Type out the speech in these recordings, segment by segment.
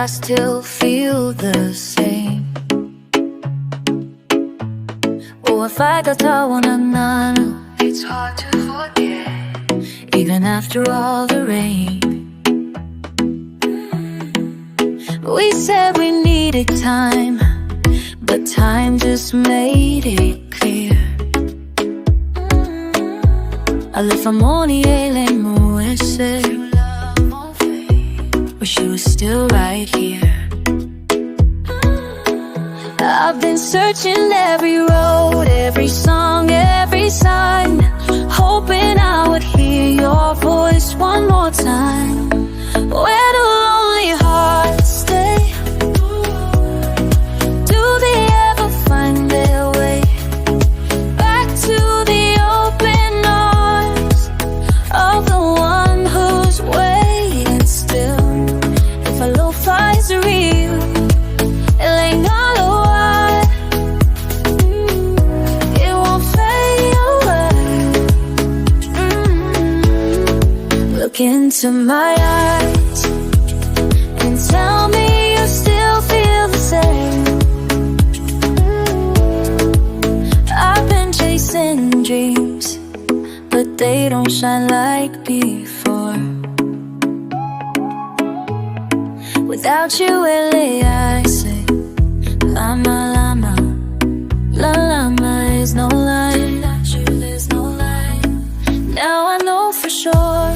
still feel the same. Oh, if I got na, it's hard to forget, even after all the rain. We said we needed time, but time just made it clear. Alifamoni ele muese, but she was still right here. I've been searching every road, every song, every sign, hoping I would hear your voice one more time. Where do lonely hearts stay? Do they ever find their way back to the open arms of the one who's waiting still? If a lo-fi is real, Lē Galo, it won't fade away. Look into my eyes and tell me you still feel the same. I've been chasing dreams, but they don't shine like before. Without you, LA, I say lama, lama, la lama is no lie. Without you, there's no lie. Now I know for sure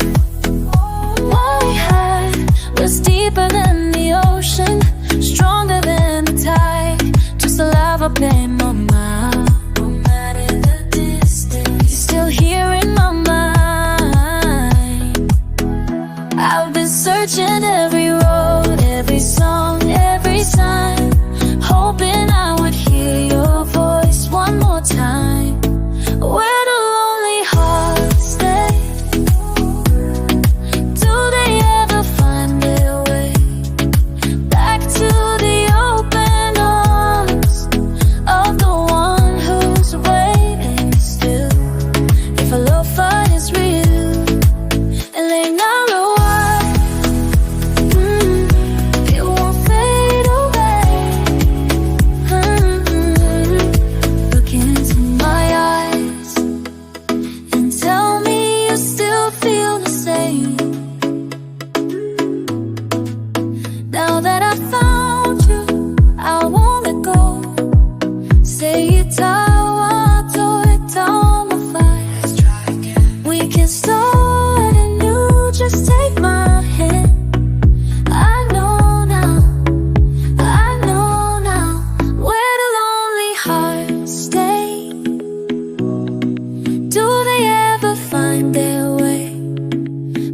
what we had was deeper than the ocean, stronger than the tide. Just a lava been on my, no matter the distance, you're still here in my mind. I've been searching every road, every song, every sign, hoping I would hear your voice one more time. Where do lonely hearts stay? Do they ever find their way back to the open arms of the one who's waiting still? If a love fight is real, and Lē Galo, it won't fade away. Look into my eyes and tell me you still feel the same. Now that I found you, I won't let go. Say it's we can start anew, just take my hand. I know now, where do lonely hearts stay? Do they ever find their way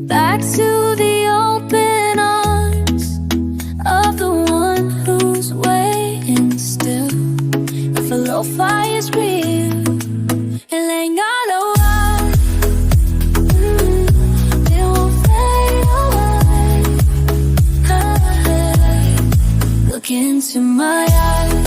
back to the open arms of the one who's waiting still? If a lo-fi is real, and Lē Galo, it won't fade away. Look into my eyes